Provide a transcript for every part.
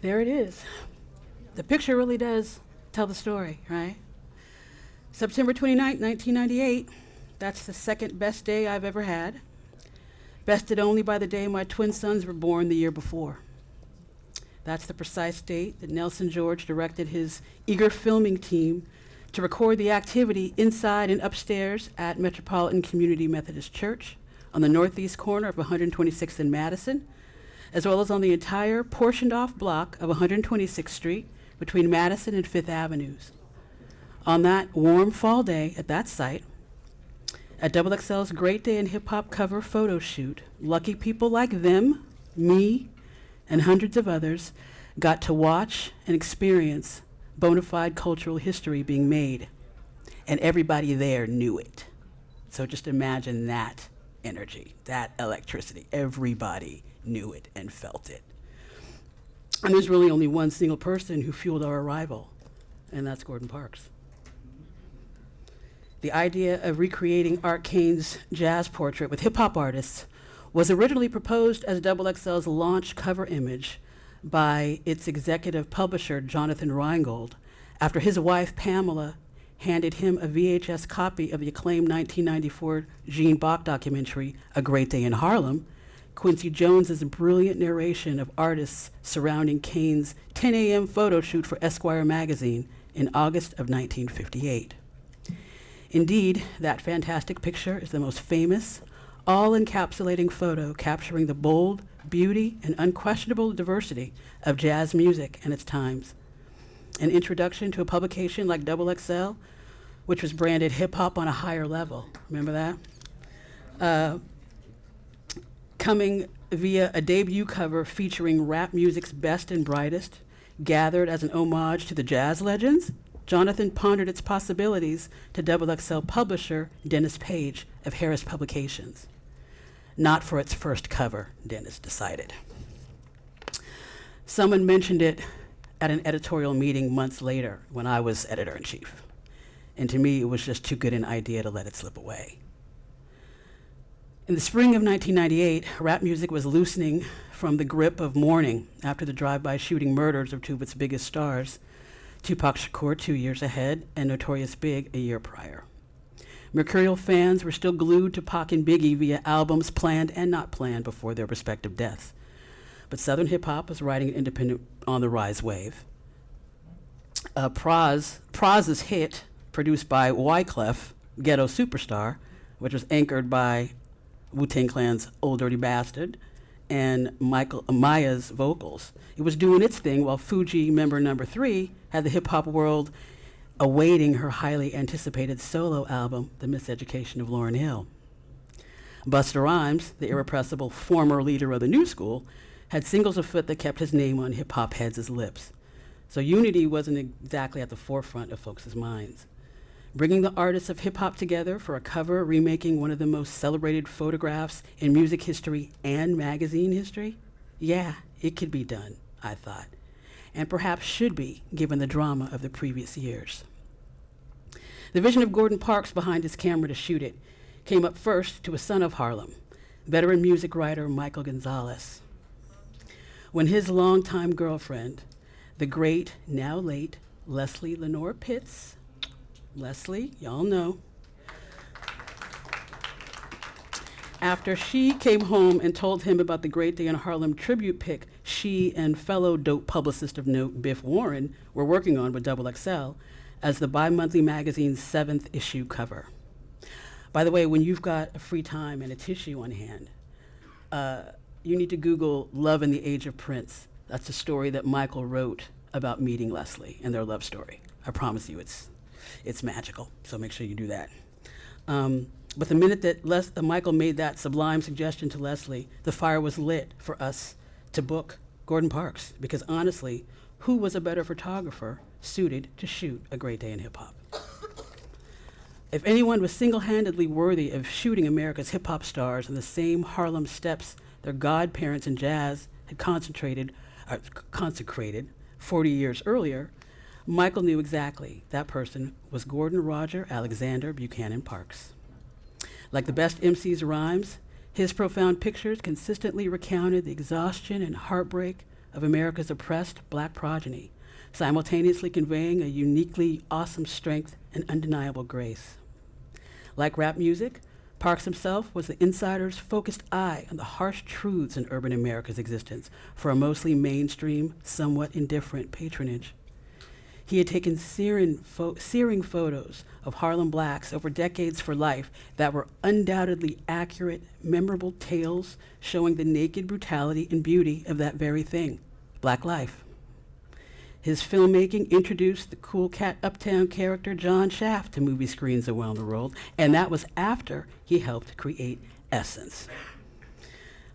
There it is. The picture really does tell the story, right? September 29th, 1998. That's the second best day I've ever had. Bested only by the day my twin sons were born the year before. That's the precise date that Nelson George directed his eager filming team to record the activity inside and upstairs at Metropolitan Community Methodist Church on the northeast corner of 126th and Madison, as well as on the entire portioned off block of 126th Street between Madison and Fifth Avenues. On that warm fall day at that site, at XXL's Great Day in Hip Hop cover photo shoot, lucky people like them, me, and hundreds of others got to watch and experience bona fide cultural history being made. And everybody there knew it. So just imagine that energy, that electricity. Everybody knew it and felt it. And there's really only one single person who fueled our arrival, and that's Gordon Parks. The idea of recreating Art Kane's jazz portrait with hip-hop artists was originally proposed as XXL's launch cover image by its executive publisher, Jonathan Reingold, after his wife, Pamela, handed him a VHS copy of the acclaimed 1994 Gene Bach documentary, A Great Day in Harlem, Quincy Jones's brilliant narration of artists surrounding Kane's 10 a.m. photo shoot for Esquire magazine in August of 1958. Indeed, that fantastic picture is the most famous, all-encapsulating photo capturing the bold beauty and unquestionable diversity of jazz music and its times. An introduction to a publication like XXL, which was branded hip-hop on a higher level. Remember that? Coming via a debut cover featuring rap music's best and brightest, gathered as an homage to the jazz legends, Jonathan pondered its possibilities to XXL publisher Dennis Page of Harris Publications. Not for its first cover, Dennis decided. Someone mentioned it at an editorial meeting months later when I was editor-in-chief. And to me, it was just too good an idea to let it slip away. In the spring of 1998, rap music was loosening from the grip of mourning after the drive-by shooting murders of two of its biggest stars, Tupac Shakur 2 years ahead and Notorious Big a year prior. Mercurial fans were still glued to Pac and Biggie via albums planned and not planned before their respective deaths. But Southern hip-hop was riding an independent on-the-rise wave. Praz's hit, produced by Wyclef, Ghetto Superstar, which was anchored by Wu-Tang Clan's Old Dirty Bastard, and Maya's vocals. It was doing its thing while Fuji member number 3 had the hip-hop world awaiting her highly anticipated solo album, The Miseducation of Lauryn Hill. Busta Rhymes, the irrepressible former leader of the new school, had singles afoot that kept his name on hip-hop heads' lips. So unity wasn't exactly at the forefront of folks' minds. Bringing the artists of hip-hop together for a cover remaking one of the most celebrated photographs in music history and magazine history? Yeah, it could be done, I thought, and perhaps should be, given the drama of the previous years. The vision of Gordon Parks behind his camera to shoot it came up first to a son of Harlem, veteran music writer Michael Gonzalez. When his longtime girlfriend, the great, now late, Leslie Lenore Pitts, Leslie, y'all know, after she came home and told him about the Great Day in Harlem tribute pic she and fellow dope publicist of note Biff Warren were working on with XXL as the bi-monthly magazine's 7th issue cover. By the way, when you've got a free time and a tissue on hand, you need to Google Love in the Age of Prince. That's a story that Michael wrote about meeting Leslie and their love story. I promise you it's magical, so make sure you do that. But the minute that Michael made that sublime suggestion to Leslie, the fire was lit for us to book Gordon Parks, because honestly, who was a better photographer suited to shoot A Great Day in Hip Hop? If anyone was single-handedly worthy of shooting America's hip-hop stars in the same Harlem steps their godparents in jazz had consecrated 40 years earlier, Michael knew exactly that person was Gordon Roger Alexander Buchanan Parks. Like the best MC's rhymes, his profound pictures consistently recounted the exhaustion and heartbreak of America's oppressed black progeny, simultaneously conveying a uniquely awesome strength and undeniable grace. Like rap music, Parks himself was the insider's focused eye on the harsh truths in urban America's existence for a mostly mainstream, somewhat indifferent patronage. He had taken searing photos of Harlem blacks over decades for life that were undoubtedly accurate, memorable tales showing the naked brutality and beauty of that very thing, black life. His filmmaking introduced the cool cat uptown character John Shaft to movie screens around the world, and that was after he helped create Essence.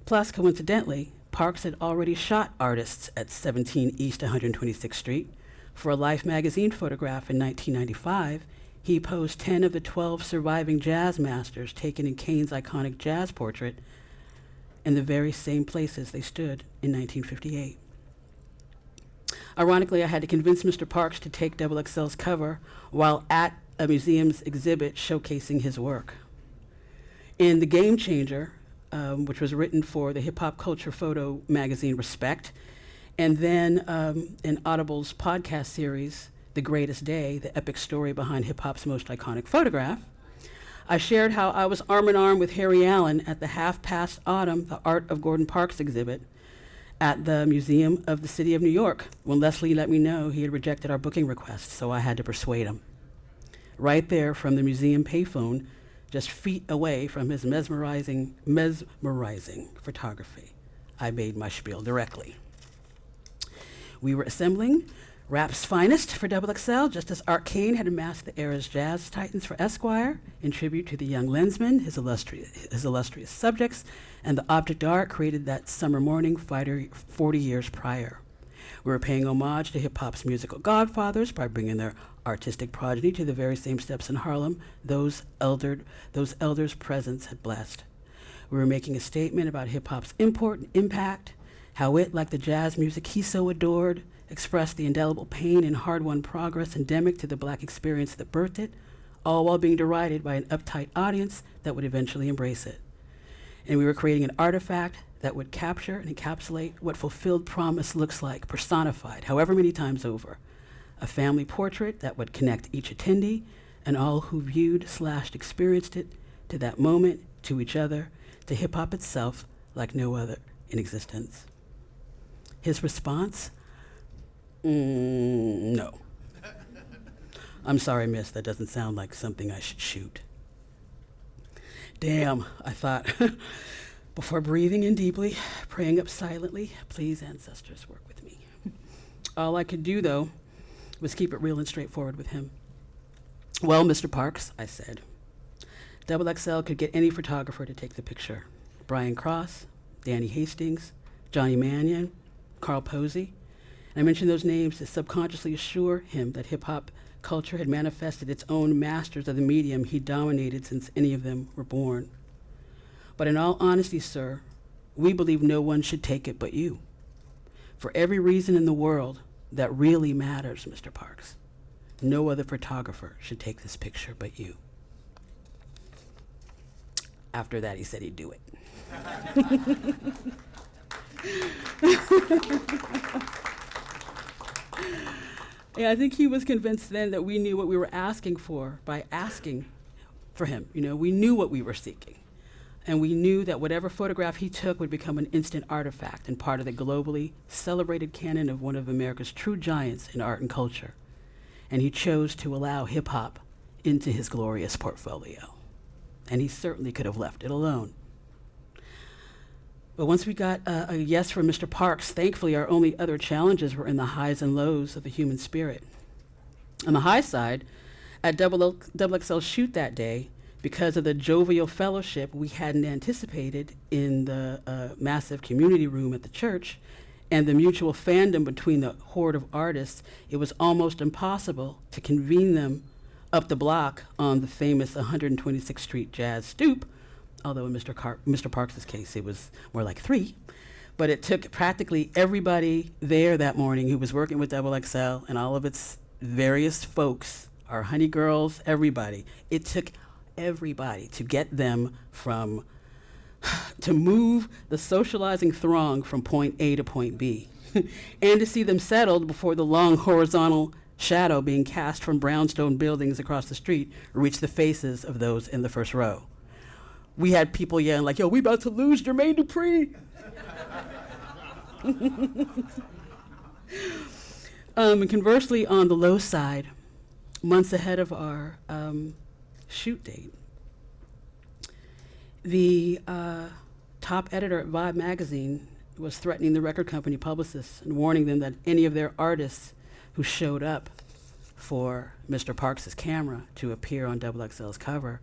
Plus, coincidentally, Parks had already shot artists at 17 East 126th Street. For a Life magazine photograph in 1995, he posed 10 of the 12 surviving jazz masters taken in Kane's iconic jazz portrait in the very same places they stood in 1958. Ironically, I had to convince Mr. Parks to take XXL's cover while at a museum's exhibit showcasing his work. In The Game Changer, which was written for the hip-hop culture photo magazine Respect, and then in Audible's podcast series, The Greatest Day, the epic story behind hip-hop's most iconic photograph, I shared how I was arm in arm with Harry Allen at the Half Past Autumn, the Art of Gordon Parks exhibit at the Museum of the City of New York, when Leslie let me know he had rejected our booking request, so I had to persuade him. Right there from the museum payphone, just feet away from his mesmerizing photography, I made my spiel directly. We were assembling rap's finest for XXL, just as Art Kane had amassed the era's jazz titans for Esquire, in tribute to the young lensman, his illustrious subjects, and the object art created that summer morning 40 years prior. We were paying homage to hip-hop's musical godfathers by bringing their artistic progeny to the very same steps in Harlem those elders' presence had blessed. We were making a statement about hip-hop's import and impact, how it, like the jazz music he so adored, expressed the indelible pain and hard-won progress endemic to the black experience that birthed it, all while being derided by an uptight audience that would eventually embrace it. And we were creating an artifact that would capture and encapsulate what fulfilled promise looks like, personified, however many times over. A family portrait that would connect each attendee and all who viewed/experienced it to that moment, to each other, to hip-hop itself, like no other in existence. His response? No. I'm sorry, miss, that doesn't sound like something I should shoot. Damn, I thought, before breathing in deeply, praying up silently, please, ancestors, work with me. All I could do, though, was keep it real and straightforward with him. Well, Mr. Parks, I said, XXL could get any photographer to take the picture. Brian Cross, Danny Hastings, Johnny Mannion, Carl Posey. I mentioned those names to subconsciously assure him that hip-hop culture had manifested its own masters of the medium he dominated since any of them were born. But in all honesty, sir, we believe no one should take it but you. For every reason in the world that really matters, Mr. Parks, no other photographer should take this picture but you. After that, he said he'd do it. Yeah, I think he was convinced then that we knew what we were asking for by asking for him. You know, we knew what we were seeking. And we knew that whatever photograph he took would become an instant artifact and part of the globally celebrated canon of one of America's true giants in art and culture. And he chose to allow hip-hop into his glorious portfolio. And he certainly could have left it alone. But once we got a yes from Mr. Parks, thankfully our only other challenges were in the highs and lows of the human spirit. On the high side, at XXL's shoot that day, because of the jovial fellowship we hadn't anticipated in the massive community room at the church, and the mutual fandom between the horde of artists, it was almost impossible to convene them up the block on the famous 126th Street Jazz Stoop, although in Mr. Parks' case, it was more like 3. But it took practically everybody there that morning who was working with XXL and all of its various folks, our honey girls, everybody. It took everybody to get them to move the socializing throng from point A to point B. and to see them settled before the long horizontal shadow being cast from brownstone buildings across the street reached the faces of those in the first row. We had people yelling like, yo, we about to lose Jermaine Dupri. And conversely, on the low side, months ahead of our shoot date, the top editor at Vibe magazine was threatening the record company publicists and warning them that any of their artists who showed up for Mr. Parks' camera to appear on XXL's cover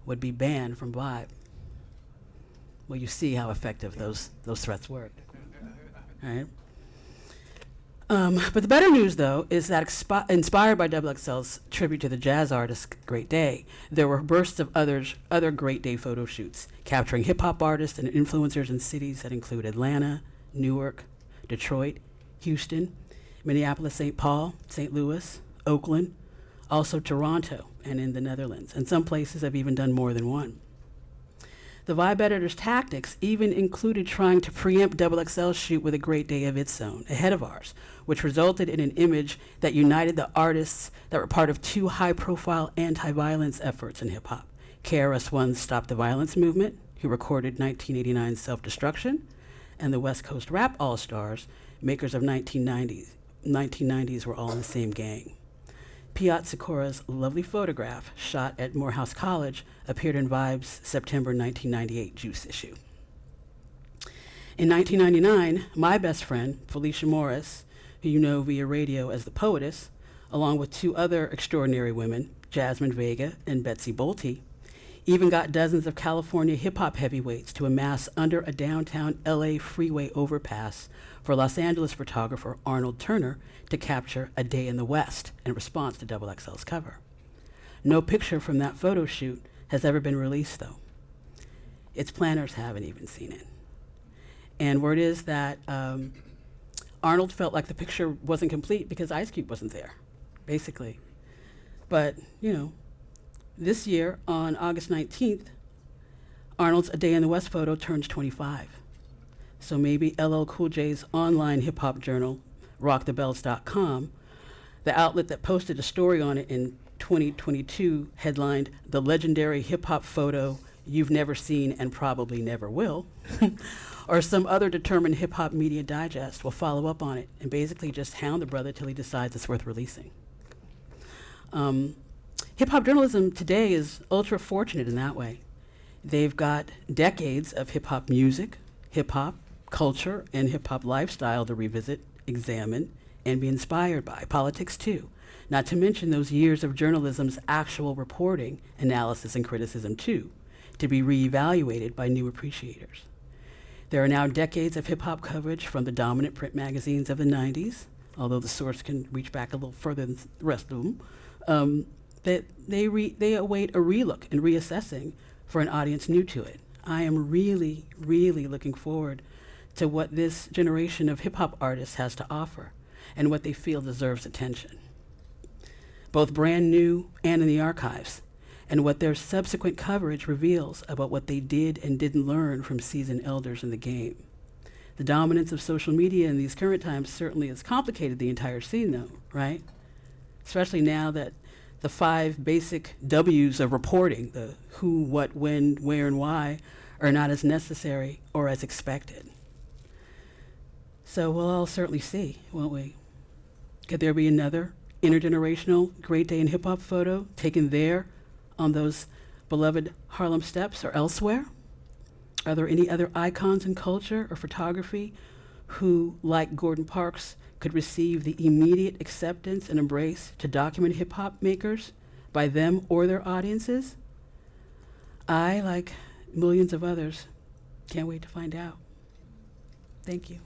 would be banned from Vibe. Well, you see how effective those threats worked, right? But the better news, though, is that inspired by XXL's tribute to the jazz artist Great Day, there were bursts of other Great Day photo shoots capturing hip-hop artists and influencers in cities that include Atlanta, Newark, Detroit, Houston, Minneapolis, St. Paul, St. Louis, Oakland, also Toronto, and in the Netherlands. And some places have even done more than one. The Vibe editor's tactics even included trying to preempt XXL's shoot with a Great Day of its own, ahead of ours, which resulted in an image that united the artists that were part of two high-profile anti-violence efforts in hip-hop. KRS-One's Stop the Violence movement, who recorded 1989's Self-Destruction, and the West Coast Rap All-Stars, makers of 1990s were all in the same gang. Piat Sakura's lovely photograph, shot at Morehouse College, appeared in Vibe's September 1998 Juice issue. In 1999, my best friend, Felicia Morris, who you know via radio as the Poetess, along with two other extraordinary women, Jasmine Vega and Betsy Bolte, even got dozens of California hip-hop heavyweights to amass under a downtown LA freeway overpass for Los Angeles photographer Arnold Turner to capture A Day in the West in response to XXL's cover. No picture from that photo shoot has ever been released, though. Its planners haven't even seen it. And word is that Arnold felt like the picture wasn't complete because Ice Cube wasn't there, basically. But, you know, this year, on August 19th, Arnold's A Day in the West photo turns 25. So maybe LL Cool J's online hip-hop journal, rockthebells.com, the outlet that posted a story on it in 2022 headlined, "The Legendary Hip-Hop Photo You've Never Seen and Probably Never Will," or some other determined hip-hop media digest will follow up on it and basically just hound the brother till he decides it's worth releasing. Hip-hop journalism today is ultra fortunate in that way. They've got decades of hip-hop music, hip-hop culture, and hip-hop lifestyle to revisit, examine, and be inspired by. Politics, too. Not to mention those years of journalism's actual reporting, analysis, and criticism, too, to be reevaluated by new appreciators. There are now decades of hip-hop coverage from the dominant print magazines of the 90s, although the source can reach back a little further than the rest of them, that they await a relook and reassessing for an audience new to it. I am really, really looking forward to what this generation of hip-hop artists has to offer and what they feel deserves attention, both brand new and in the archives, and what their subsequent coverage reveals about what they did and didn't learn from seasoned elders in the game. The dominance of social media in these current times certainly has complicated the entire scene, though, right? Especially now that the 5 basic W's of reporting, the who, what, when, where, and why, are not as necessary or as expected. So we'll all certainly see, won't we? Could there be another intergenerational Great Day in hip-hop photo taken there on those beloved Harlem steps or elsewhere? Are there any other icons in culture or photography who, like Gordon Parks, could receive the immediate acceptance and embrace to document hip-hop makers by them or their audiences? I, like millions of others, can't wait to find out. Thank you.